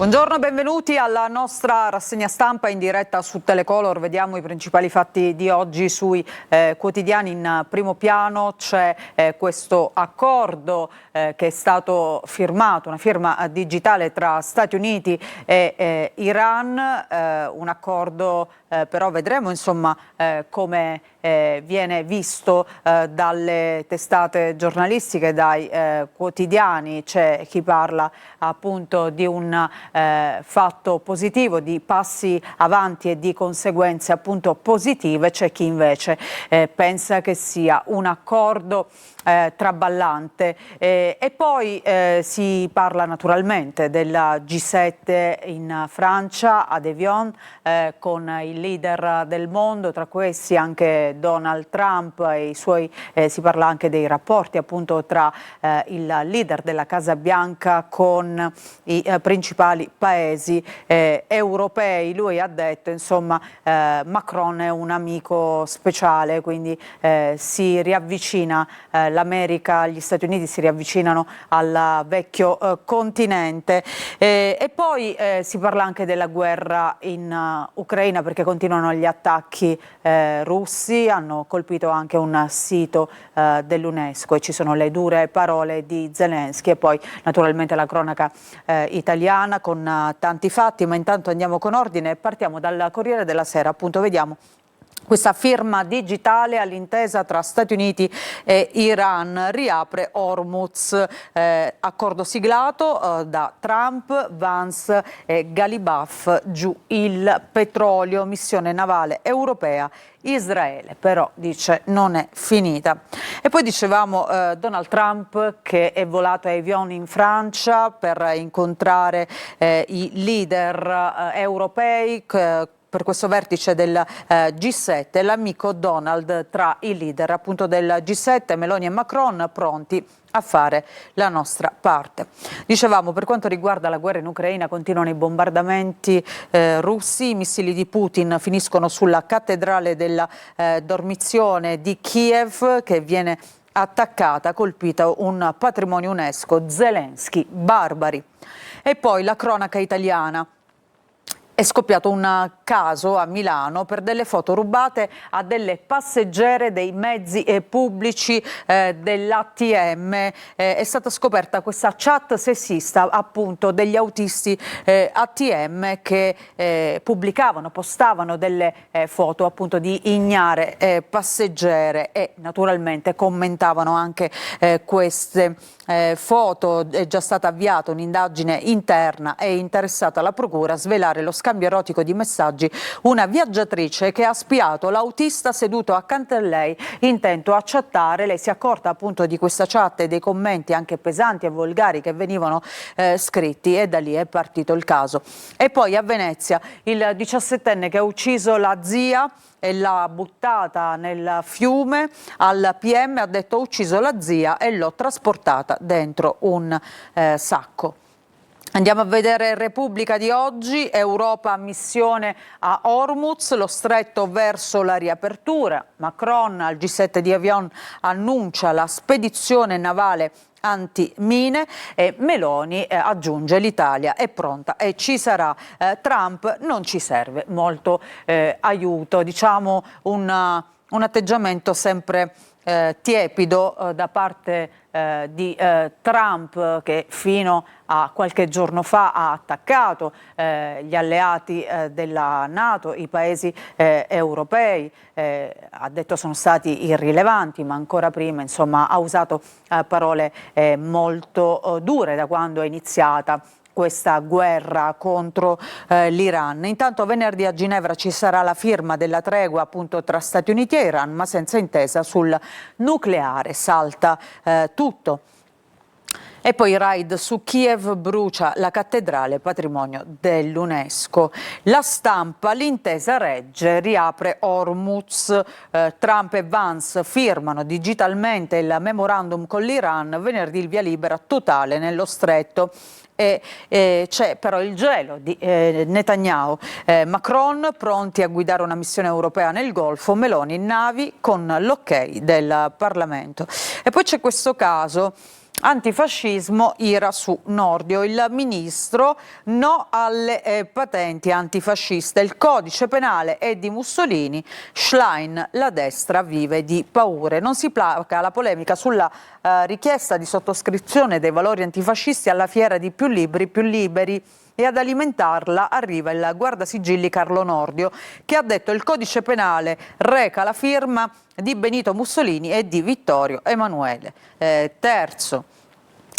Buongiorno, benvenuti alla nostra rassegna stampa in diretta su Telecolor. Vediamo i principali fatti di oggi sui quotidiani. In primo piano c'è questo accordo che è stato firmato, una firma digitale tra Stati Uniti e Iran, un accordo però vedremo insomma come viene visto dalle testate giornalistiche, dai quotidiani. C'è chi parla appunto di un fatto positivo, di passi avanti e di conseguenze appunto positive. C'è chi invece pensa che sia un accordo traballante e poi si parla naturalmente della G7 in Francia ad Evian con i leader del mondo, tra questi anche Donald Trump e i suoi, si parla anche dei rapporti appunto tra il leader della Casa Bianca con i principali paesi europei. Lui ha detto insomma Macron è un amico speciale, quindi si riavvicina l'America, gli Stati Uniti si riavvicinano al vecchio continente e poi si parla anche della guerra in Ucraina, perché continuano gli attacchi russi, hanno colpito anche un sito dell'UNESCO e ci sono le dure parole di Zelensky e poi naturalmente la cronaca italiana con tanti fatti, ma intanto andiamo con ordine e partiamo dal Corriere della Sera. Appunto vediamo questa firma digitale all'intesa tra Stati Uniti e Iran, riapre Hormuz, accordo siglato da Trump, Vance e Galibaf, giù il petrolio, missione navale europea. Israele però dice non è finita. E poi dicevamo Donald Trump che è volato a Evian in Francia per incontrare i leader europei per questo vertice del G7, l'amico Donald tra i leader appunto del G7, Meloni e Macron, pronti a fare la nostra parte. Dicevamo, per quanto riguarda la guerra in Ucraina, continuano i bombardamenti russi, i missili di Putin finiscono sulla cattedrale della Dormizione di Kiev, che viene attaccata, colpita un patrimonio UNESCO, Zelensky, barbari. E poi la cronaca italiana. È scoppiato un caso a Milano per delle foto rubate a delle passeggere dei mezzi pubblici dell'ATM. È stata scoperta questa chat sessista appunto degli autisti ATM che postavano delle foto appunto di ignare passeggere e naturalmente commentavano anche queste foto. È già stata avviata un'indagine interna e interessata la procura a svelare lo scambio erotico di messaggi, una viaggiatrice che ha spiato l'autista seduto accanto a lei intento a chattare. Lei si è accorta appunto di questa chat e dei commenti anche pesanti e volgari che venivano scritti e da lì è partito il caso. E poi a Venezia il 17enne che ha ucciso la zia e l'ha buttata nel fiume, al PM ha detto ho ucciso la zia e l'ho trasportata dentro un sacco. Andiamo a vedere Repubblica di oggi, Europa missione a Hormuz, lo stretto verso la riapertura. Macron al G7 di Evian annuncia la spedizione navale antimine e Meloni aggiunge l'Italia è pronta e ci sarà. Trump non ci serve molto aiuto, diciamo un atteggiamento sempre tiepido da parte di Trump, che fino a qualche giorno fa ha attaccato gli alleati della NATO, i paesi europei, ha detto sono stati irrilevanti, ma ancora prima insomma ha usato parole molto dure da quando è iniziata questa guerra contro l'Iran. Intanto venerdì a Ginevra ci sarà la firma della tregua appunto tra Stati Uniti e Iran, ma senza intesa sul nucleare. Salta tutto. E poi raid su Kiev, brucia la cattedrale, patrimonio dell'UNESCO. La Stampa, l'intesa regge, riapre Hormuz. Trump e Vance firmano digitalmente il memorandum con l'Iran, venerdì il via libera totale nello stretto. C'è però il gelo di Netanyahu. Macron pronti a guidare una missione europea nel Golfo, Meloni in navi con l'ok del Parlamento. E poi c'è questo caso Antifascismo, ira su Nordio. Il ministro no alle patenti antifasciste. Il codice penale è di Mussolini. Schlein, la destra vive di paure. Non si placa la polemica sulla richiesta di sottoscrizione dei valori antifascisti alla fiera di Più Libri, Più Liberi. E ad alimentarla arriva il guardasigilli Carlo Nordio, che ha detto il codice penale reca la firma di Benito Mussolini e di Vittorio Emanuele III.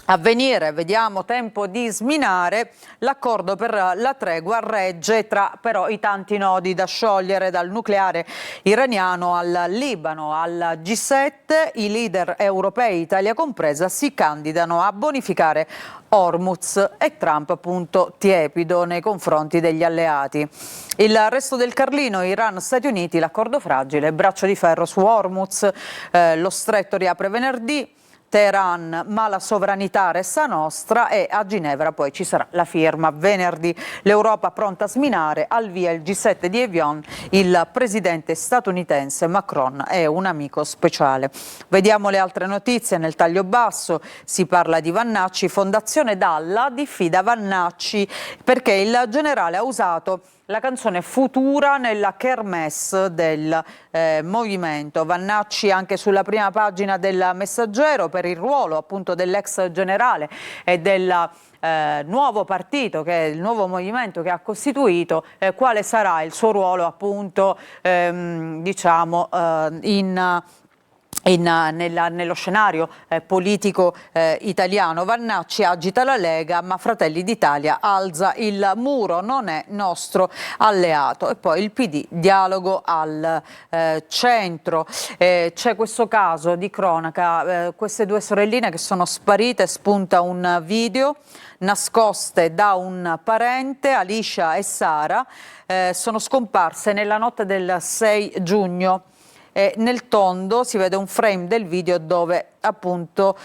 Avvenire, vediamo, tempo di sminare, l'accordo per la tregua regge tra però i tanti nodi da sciogliere, dal nucleare iraniano al Libano, al G7, i leader europei, Italia compresa, si candidano a bonificare Hormuz e Trump appunto tiepido nei confronti degli alleati. Il resto del Carlino, Iran, Stati Uniti, l'accordo fragile, braccio di ferro su Hormuz, lo stretto riapre venerdì. Teheran, ma la sovranità resta nostra, e a Ginevra poi ci sarà la firma venerdì. L'Europa pronta a sminare, al via il G7 di Evian, il presidente statunitense Macron è un amico speciale. Vediamo le altre notizie nel taglio basso, si parla di Vannacci, Fondazione Dalla diffida Vannacci perché il generale ha usato la canzone Futura nella kermesse del movimento. Vannacci anche sulla prima pagina del Messaggero per il ruolo appunto dell'ex generale e del nuovo partito, che è il nuovo movimento che ha costituito, quale sarà il suo ruolo appunto nello scenario politico italiano. Vannacci agita la Lega, ma Fratelli d'Italia alza il muro, non è nostro alleato. E poi il PD, dialogo al centro. C'è questo caso di cronaca, queste due sorelline che sono sparite, spunta un video nascoste da un parente, Alicia e Sara, sono scomparse nella notte del 6 giugno. Nel tondo si vede un frame del video dove appunto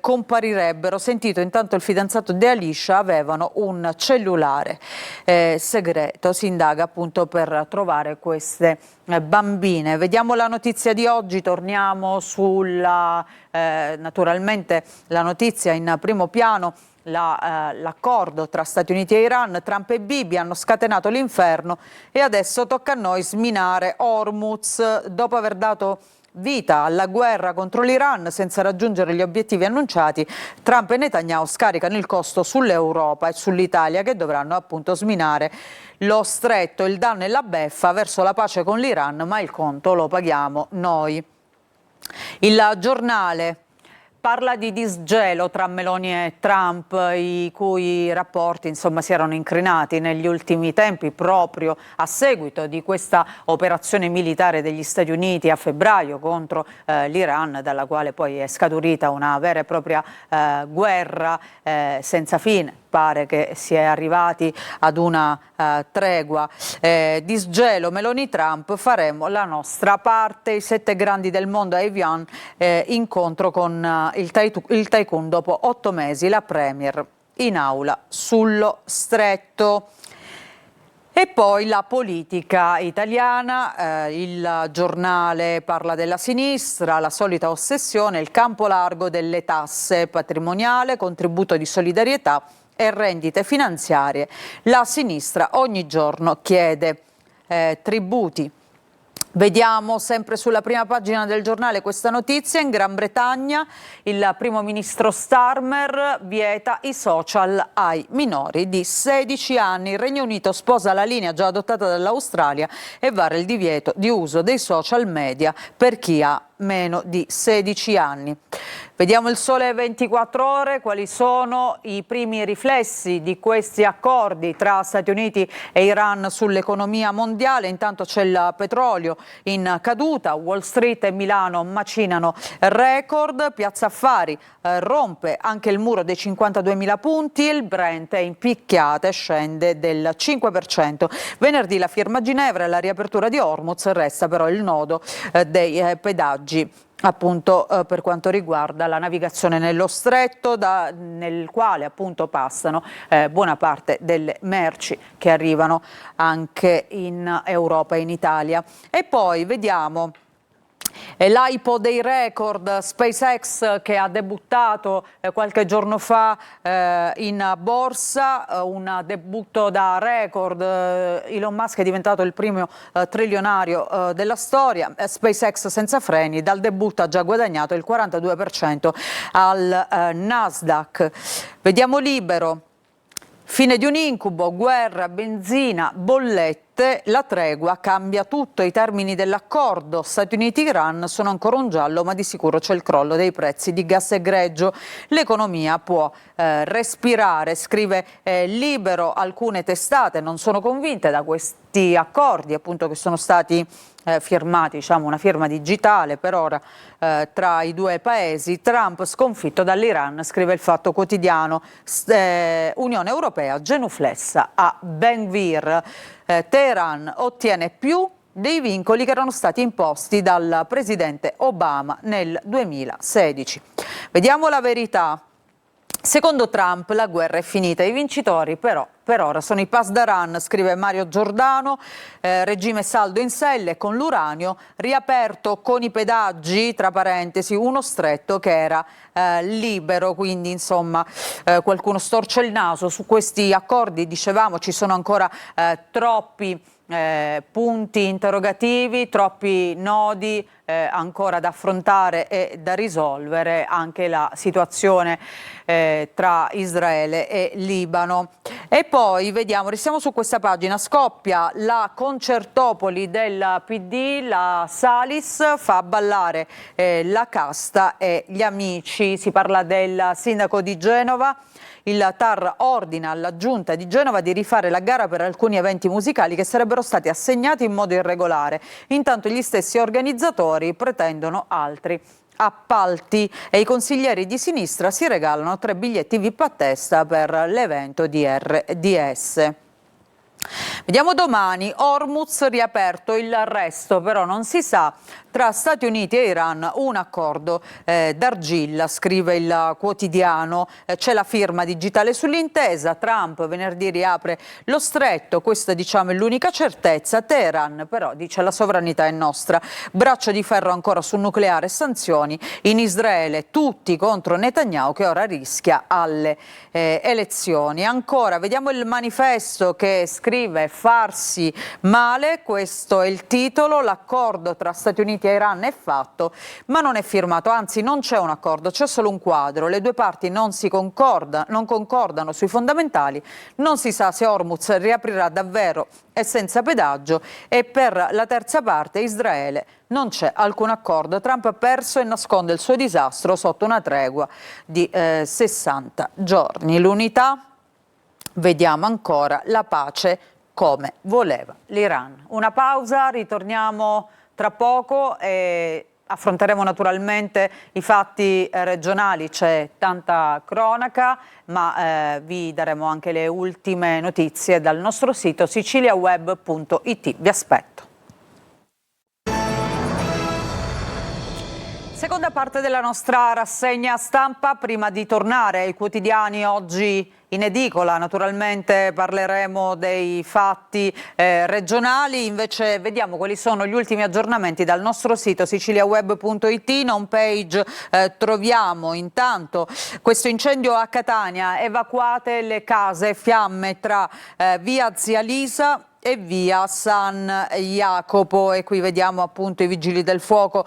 comparirebbero. Sentito intanto il fidanzato di Alicia, avevano un cellulare segreto, si indaga appunto per trovare queste bambine. Vediamo la notizia di oggi, torniamo sulla naturalmente la notizia in primo piano. L'accordo tra Stati Uniti e Iran, Trump e Bibi hanno scatenato l'inferno e adesso tocca a noi sminare Hormuz. Dopo aver dato vita alla guerra contro l'Iran senza raggiungere gli obiettivi annunciati, Trump e Netanyahu scaricano il costo sull'Europa e sull'Italia, che dovranno appunto sminare lo stretto. Il danno e la beffa verso la pace con l'Iran, ma il conto lo paghiamo noi. Il Giornale parla di disgelo tra Meloni e Trump, i cui rapporti insomma si erano incrinati negli ultimi tempi proprio a seguito di questa operazione militare degli Stati Uniti a febbraio contro l'Iran, dalla quale poi è scaturita una vera e propria guerra senza fine. Pare che si è arrivati ad una tregua. Disgelo Meloni-Trump, faremo la nostra parte. I 7 grandi del mondo a Evian, incontro con il tycoon dopo 8 mesi, la premier in aula sullo stretto. E poi la politica italiana, il Giornale parla della sinistra, la solita ossessione, il campo largo delle tasse, patrimoniale, contributo di solidarietà e rendite finanziarie. La sinistra ogni giorno chiede tributi. Vediamo sempre sulla prima pagina del Giornale questa notizia. In Gran Bretagna il primo ministro Starmer vieta i social ai minori di 16 anni. Il Regno Unito sposa la linea già adottata dall'Australia e vara il divieto di uso dei social media per chi ha meno di 16 anni. Vediamo il Sole 24 Ore, quali sono i primi riflessi di questi accordi tra Stati Uniti e Iran sull'economia mondiale. Intanto c'è il petrolio in caduta, Wall Street e Milano macinano record, Piazza Affari rompe anche il muro dei 52.000 punti, il Brent è in picchiata e scende del 5%. Venerdì la firma a Ginevra e la riapertura di Hormuz, resta però il nodo dei pedaggi appunto per quanto riguarda la navigazione nello stretto, nel quale appunto passano buona parte delle merci che arrivano anche in Europa e in Italia. E poi vediamo L'hypo dei record, SpaceX che ha debuttato qualche giorno fa in borsa, un debutto da record. Elon Musk è diventato il primo trilionario della storia. SpaceX senza freni, dal debutto ha già guadagnato il 42% al Nasdaq. Vediamo Libero. Fine di un incubo, guerra, benzina, bollette, la tregua cambia tutto, i termini dell'accordo. Stati Uniti-Iran sono ancora un giallo, ma di sicuro c'è il crollo dei prezzi di gas e greggio. L'economia può respirare, scrive Libero. Alcune testate non sono convinte da questi accordi, appunto, che sono stati firmati, diciamo una firma digitale per ora tra i due paesi. Trump sconfitto dall'Iran, scrive il Fatto Quotidiano. Unione Europea genuflessa a Ben Gvir. Teheran ottiene più dei vincoli che erano stati imposti dal presidente Obama nel 2016. Vediamo La Verità. Secondo Trump la guerra è finita, i vincitori però per ora sono i Pasdaran, scrive Mario Giordano. Regime saldo in selle con l'uranio, riaperto con i pedaggi, tra parentesi, uno stretto che era libero, quindi insomma qualcuno storce il naso su questi accordi. Dicevamo, ci sono ancora troppi punti interrogativi, troppi nodi ancora da affrontare e da risolvere, anche la situazione tra Israele e Libano. E poi vediamo, restiamo su questa pagina, scoppia la concertopoli del PD, la Salis fa ballare la casta e gli amici. Si parla del sindaco di Genova. Il TAR ordina alla giunta di Genova di rifare la gara per alcuni eventi musicali che sarebbero stati assegnati in modo irregolare. Intanto gli stessi organizzatori pretendono altri appalti e i consiglieri di sinistra si regalano 3 biglietti VIP a testa per l'evento di RDS. Vediamo Domani, Hormuz riaperto, il resto però non si sa. Tra Stati Uniti e Iran un accordo d'argilla, scrive il quotidiano. C'è la firma digitale sull'intesa. Trump venerdì riapre lo stretto, questa diciamo è l'unica certezza. Teheran però dice la sovranità è nostra. Braccio di ferro ancora sul nucleare e sanzioni. In Israele tutti contro Netanyahu che ora rischia alle elezioni. Ancora vediamo il Manifesto che scrive farsi male, questo è il titolo. L'accordo tra Stati Uniti e Iran è fatto, ma non è firmato, anzi non c'è un accordo, c'è solo un quadro. Le due parti non concordano sui fondamentali, non si sa se Hormuz riaprirà davvero e senza pedaggio, e per la terza parte Israele non c'è alcun accordo. Trump ha perso e nasconde il suo disastro sotto una tregua di 60 giorni. L'Unità, vediamo ancora la pace come voleva l'Iran. Una pausa, ritorniamo tra poco e affronteremo naturalmente i fatti regionali. C'è tanta cronaca, ma vi daremo anche le ultime notizie dal nostro sito siciliaweb.it. Vi aspetto. Seconda parte della nostra rassegna stampa. Prima di tornare ai quotidiani oggi in edicola, naturalmente parleremo dei fatti regionali. Invece vediamo quali sono gli ultimi aggiornamenti dal nostro sito siciliaweb.it. In home page troviamo intanto questo incendio a Catania, evacuate le case, fiamme tra via Zia Lisa e via San Jacopo, e qui vediamo appunto i vigili del fuoco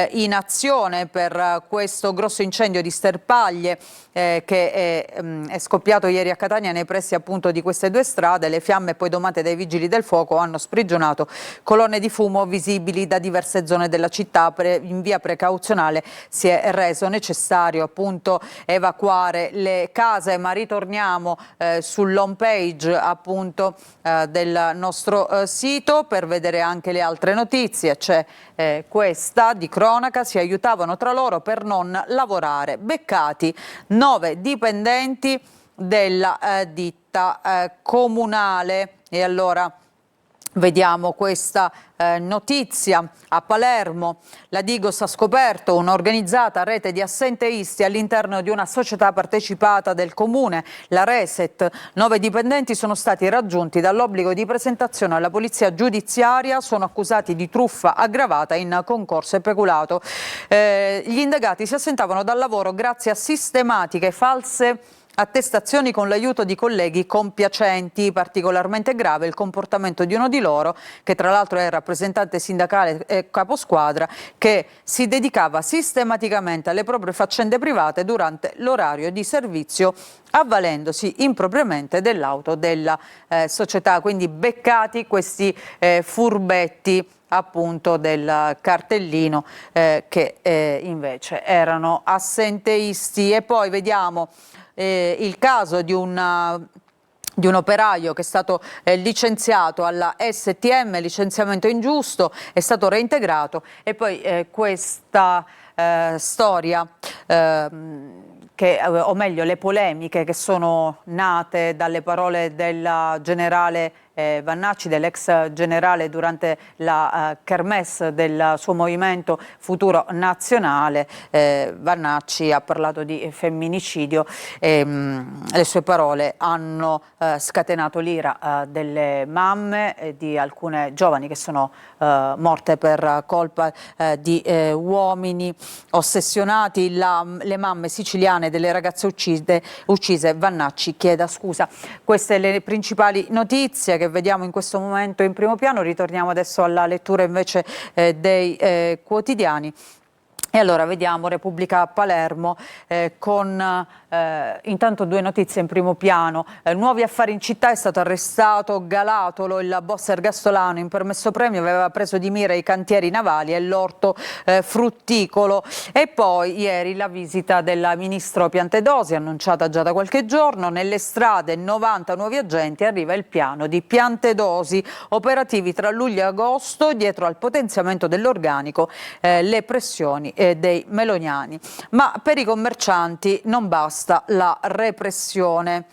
in azione per questo grosso incendio di sterpaglie che è scoppiato ieri a Catania nei pressi appunto di queste due strade. Le fiamme poi domate dai vigili del fuoco hanno sprigionato colonne di fumo visibili da diverse zone della città. In via precauzionale si è reso necessario appunto evacuare le case, ma ritorniamo sull'home page appunto del nostro sito per vedere anche le altre notizie. C'è questa di cronaca: si aiutavano tra loro per non lavorare, beccati 9 dipendenti della ditta comunale. E allora Vediamo questa notizia a Palermo. La Digos ha scoperto un'organizzata rete di assenteisti all'interno di una società partecipata del comune, la Reset. 9 dipendenti sono stati raggiunti dall'obbligo di presentazione alla polizia giudiziaria, sono accusati di truffa aggravata in concorso e peculato. Gli indagati si assentavano dal lavoro grazie a sistematiche false attestazioni con l'aiuto di colleghi compiacenti. Particolarmente grave il comportamento di uno di loro, che tra l'altro è rappresentante sindacale e caposquadra, che si dedicava sistematicamente alle proprie faccende private durante l'orario di servizio, avvalendosi impropriamente dell'auto della società. Quindi beccati questi furbetti appunto del cartellino che invece erano assenteisti. E poi vediamo il caso di un operaio che è stato licenziato alla STM, licenziamento ingiusto, è stato reintegrato. E poi questa storia o meglio le polemiche che sono nate dalle parole del generale Vannacci, dell'ex generale, durante la kermesse del suo movimento Futuro Nazionale. Vannacci ha parlato di femminicidio e le sue parole hanno scatenato l'ira delle mamme di alcune giovani che sono morte per colpa di uomini ossessionati. Le mamme siciliane delle ragazze uccise, Vannacci chieda scusa. Queste le principali notizie che vediamo in questo momento in primo piano. Ritorniamo adesso alla lettura invece dei quotidiani. E allora vediamo Repubblica Palermo con intanto 2 notizie in primo piano. Nuovi affari in città, è stato arrestato Galatolo, il boss ergastolano in permesso premio aveva preso di mira i cantieri navali e l'orto frutticolo. E poi ieri la visita del ministro Piantedosi, annunciata già da qualche giorno. Nelle strade 90 nuovi agenti, arriva il piano di Piantedosi, operativi tra luglio e agosto dietro al potenziamento dell'organico, le pressioni dei meloniani. Ma per i commercianti non basta la repressione.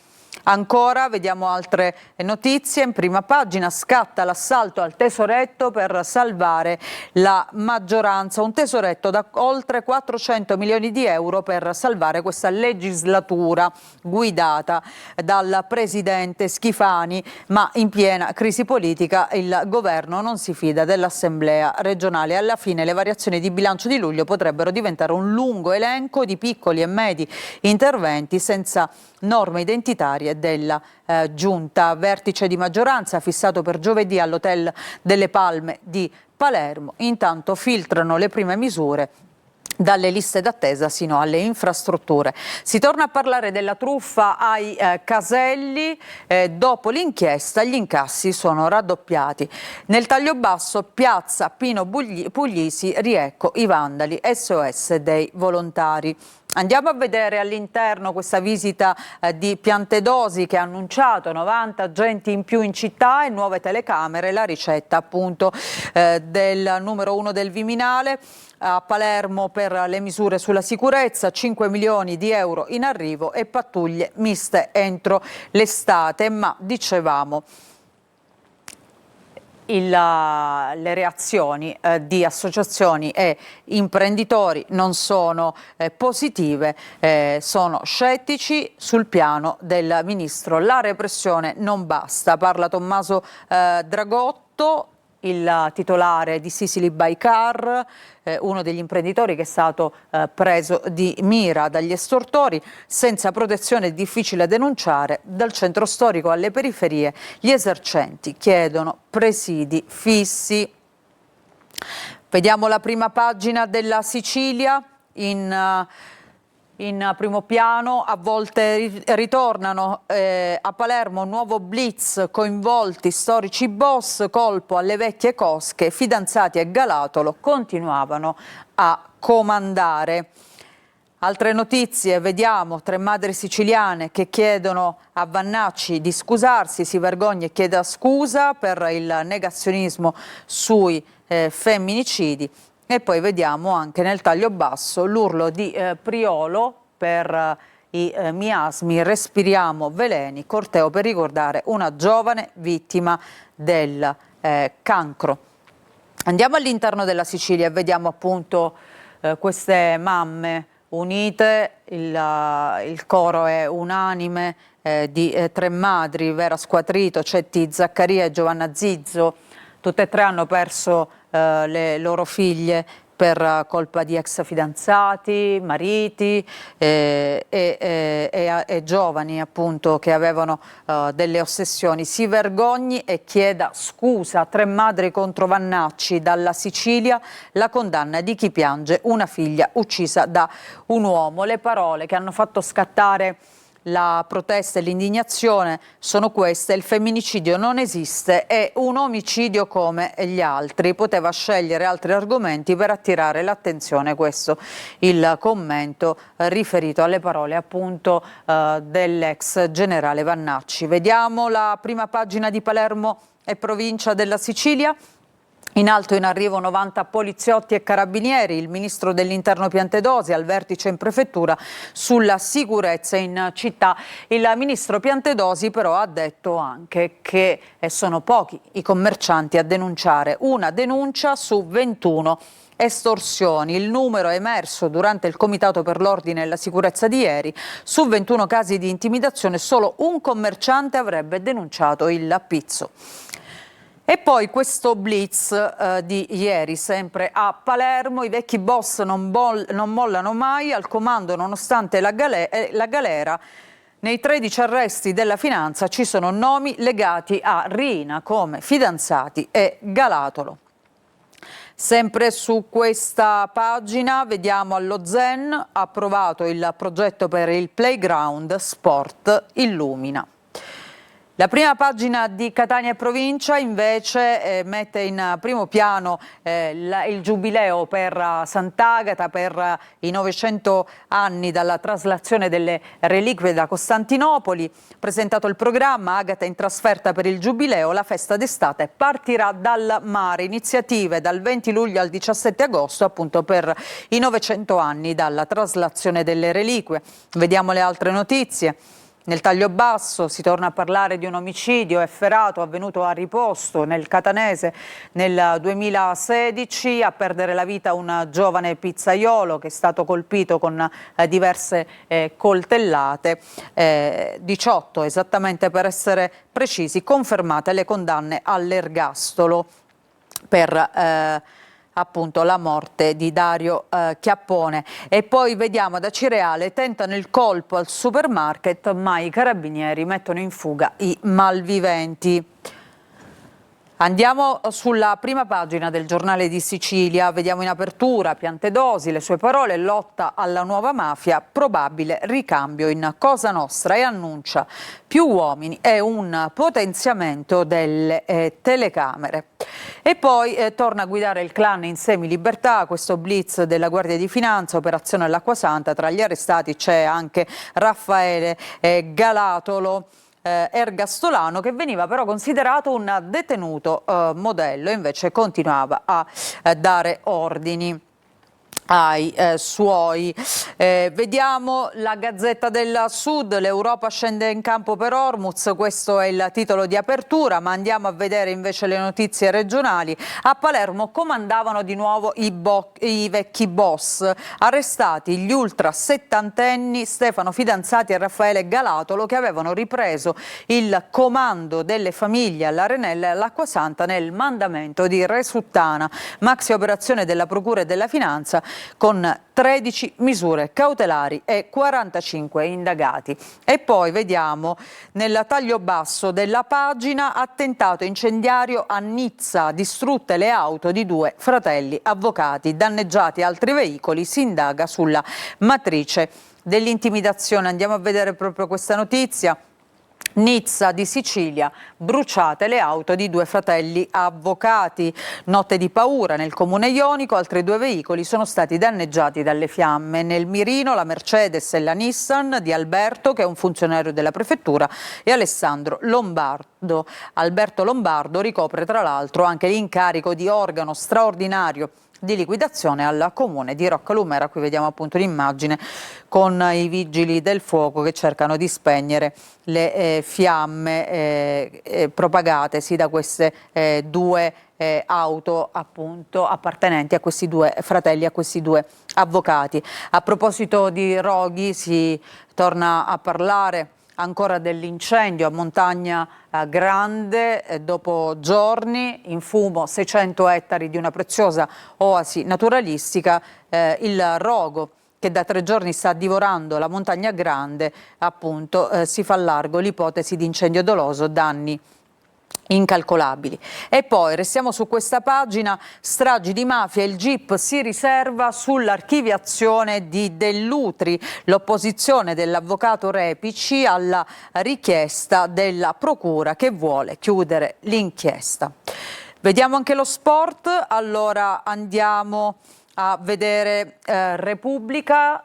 Ancora vediamo altre notizie in prima pagina. Scatta l'assalto al tesoretto per salvare la maggioranza, un tesoretto da oltre 400 milioni di euro per salvare questa legislatura guidata dal presidente Schifani, ma in piena crisi politica il governo non si fida dell'assemblea regionale. Alla fine le variazioni di bilancio di luglio potrebbero diventare un lungo elenco di piccoli e medi interventi senza norme identitarie della giunta. Vertice di maggioranza fissato per giovedì all'Hotel delle Palme di Palermo. Intanto filtrano le prime misure, dalle liste d'attesa sino alle infrastrutture. Si torna a parlare della truffa ai caselli. Dopo l'inchiesta gli incassi sono raddoppiati. Nel taglio basso piazza Pino Puglisi, riecco i vandali, SOS dei volontari. Andiamo a vedere all'interno questa visita di Piantedosi, che ha annunciato 90 agenti in più in città e nuove telecamere, la ricetta appunto del numero 1 del Viminale. A Palermo per le misure sulla sicurezza, 5 milioni di euro in arrivo e pattuglie miste entro l'estate. Ma dicevamo, le reazioni di associazioni e imprenditori non sono positive, sono scettici sul piano del ministro. La repressione non basta, parla Tommaso Dragotto, il titolare di Sicily by Car, uno degli imprenditori che è stato preso di mira dagli estortori. Senza protezione è difficile denunciare. Dal centro storico alle periferie gli esercenti chiedono presidi fissi. Vediamo la prima pagina della Sicilia in primo piano. A volte ritornano a Palermo, nuovo blitz, coinvolti storici boss, colpo alle vecchie cosche, fidanzati e Galatolo continuavano a comandare. Altre notizie, vediamo 3 madri siciliane che chiedono a Vannacci di scusarsi, si vergogna e chieda scusa per il negazionismo sui femminicidi. E poi vediamo anche nel taglio basso l'urlo di Priolo per i miasmi, respiriamo veleni, corteo per ricordare una giovane vittima del cancro. Andiamo all'interno della Sicilia e vediamo appunto queste mamme unite, il coro è unanime di tre madri, Vera Squatrito, Cetti Zaccaria e Giovanna Zizzo. Tutte e tre hanno perso le loro figlie per colpa di ex fidanzati, mariti e giovani appunto che avevano delle ossessioni. Si vergogni e chieda scusa. Tre madri contro Vannacci, dalla Sicilia la condanna di chi piange una figlia uccisa da un uomo. Le parole che hanno fatto scattare la protesta e l'indignazione sono queste: il femminicidio non esiste, è un omicidio come gli altri. Poteva scegliere altri argomenti per attirare l'attenzione. Questo il commento riferito alle parole appunto dell'ex generale Vannacci. Vediamo la prima pagina di Palermo e provincia della Sicilia. In alto in arrivo 90 poliziotti e carabinieri, il ministro dell'Interno Piantedosi al vertice in prefettura sulla sicurezza in città. Il ministro Piantedosi però ha detto anche che sono pochi i commercianti a denunciare, una denuncia su 21 estorsioni. Il numero è emerso durante il Comitato per l'Ordine e la Sicurezza di ieri. Su 21 casi di intimidazione solo un commerciante avrebbe denunciato il pizzo. E poi questo blitz di ieri, sempre a Palermo: i vecchi boss non mollano mai, al comando nonostante la galera. Nei 13 arresti della finanza ci sono nomi legati a Riina come fidanzati e Galatolo. Sempre su questa pagina vediamo allo Zen, approvato il progetto per il playground Sport Illumina. La prima pagina di Catania e provincia invece mette in primo piano il giubileo per Sant'Agata, per i 900 anni dalla traslazione delle reliquie da Costantinopoli. Presentato il programma Agata in trasferta per il giubileo, la festa d'estate partirà dal mare. Iniziative dal 20 luglio al 17 agosto appunto per i 900 anni dalla traslazione delle reliquie. Vediamo le altre notizie. Nel taglio basso si torna a parlare di un omicidio efferato avvenuto a Riposto, nel Catanese, nel 2016. A perdere la vita un giovane pizzaiolo che è stato colpito con diverse coltellate, 18 esattamente per essere precisi, confermate le condanne all'ergastolo per appunto la morte di Dario Chiappone. E poi vediamo ad Acireale: tentano il colpo al supermarket ma i carabinieri mettono in fuga i malviventi. Andiamo sulla prima pagina del Giornale di Sicilia, vediamo in apertura Piantedosi, le sue parole: lotta alla nuova mafia, probabile ricambio in Cosa Nostra, e annuncia più uomini e un potenziamento delle telecamere. E poi torna a guidare il clan in semilibertà, questo blitz della Guardia di Finanza, operazione all'Acquasanta. Tra gli arrestati c'è anche Raffaele Galatolo, ergastolano, che veniva però considerato un detenuto modello, invece continuava a dare ordini ai suoi. Vediamo la Gazzetta del Sud: l'Europa scende in campo per Hormuz, questo è il titolo di apertura, ma andiamo a vedere invece le notizie regionali. A Palermo comandavano di nuovo i vecchi boss, arrestati gli ultra settantenni Stefano Fidanzati e Raffaele Galatolo, che avevano ripreso il comando delle famiglie all'Arenella e all'Acquasanta nel mandamento di Re Suttana. Maxi operazione della Procura e della Finanza con 13 misure cautelari e 45 indagati. E poi vediamo nel taglio basso della pagina: attentato incendiario a Nizza, distrutte le auto di 2 fratelli avvocati, danneggiati altri veicoli, si indaga sulla matrice dell'intimidazione. Andiamo a vedere proprio questa notizia. Nizza di Sicilia, bruciate le auto di 2 fratelli avvocati. Notte di paura nel comune ionico, altri 2 veicoli sono stati danneggiati dalle fiamme. Nel mirino la Mercedes e la Nissan di Alberto, che è un funzionario della prefettura, e Alessandro Lombardo. Alberto Lombardo ricopre tra l'altro anche l'incarico di organo straordinario di liquidazione al comune di Roccalumera. Qui vediamo appunto l'immagine con i vigili del fuoco che cercano di spegnere le fiamme propagatesi da queste due auto appunto appartenenti a questi due fratelli, a questi due avvocati. A proposito di roghi, si torna a parlare ancora dell'incendio a Montagna Grande, dopo giorni in fumo 600 ettari di una preziosa oasi naturalistica. Il rogo che da 3 giorni sta divorando la Montagna Grande, appunto, si fa largo l'ipotesi di incendio doloso, danni incalcolabili. E poi restiamo su questa pagina: stragi di mafia, il GIP si riserva sull'archiviazione di Dell'Utri, l'opposizione dell'avvocato Repici alla richiesta della procura che vuole chiudere l'inchiesta. Vediamo anche lo sport, allora andiamo a vedere Repubblica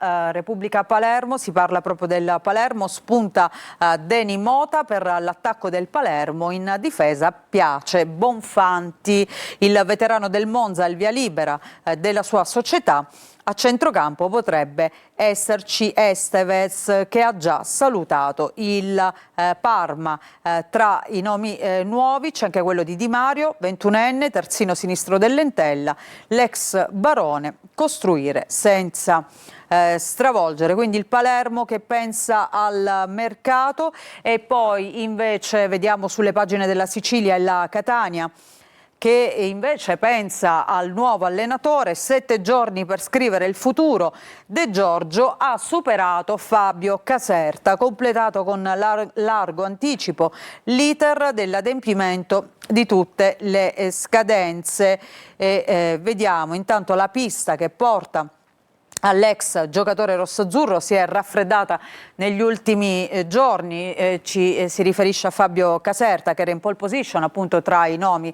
Palermo. Si parla proprio del Palermo, spunta Deni Mota per l'attacco del Palermo, in difesa piace Bonfanti, il veterano del Monza, il via libera della sua società. A centrocampo potrebbe esserci Esteves, che ha già salutato il Parma. Tra i nomi nuovi c'è anche quello di Di Mario, 21enne, terzino sinistro dell'Entella, l'ex Barone, costruire senza stravolgere. Quindi il Palermo che pensa al mercato. E poi invece vediamo sulle pagine della Sicilia e la Catania, che invece pensa al nuovo allenatore. 7 giorni per scrivere il futuro. De Giorgio ha superato Fabio Caserta, completato con largo anticipo l'iter dell'adempimento di tutte le scadenze. Vediamo intanto la pista che porta all'ex giocatore rossoazzurro si è raffreddata negli ultimi giorni. Si riferisce a Fabio Caserta, che era in pole position appunto tra i nomi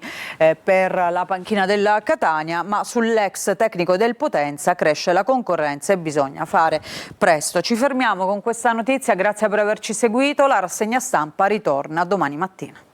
per la panchina della Catania, ma sull'ex tecnico del Potenza cresce la concorrenza e bisogna fare presto. Ci fermiamo con questa notizia, grazie per averci seguito, la rassegna stampa ritorna domani mattina.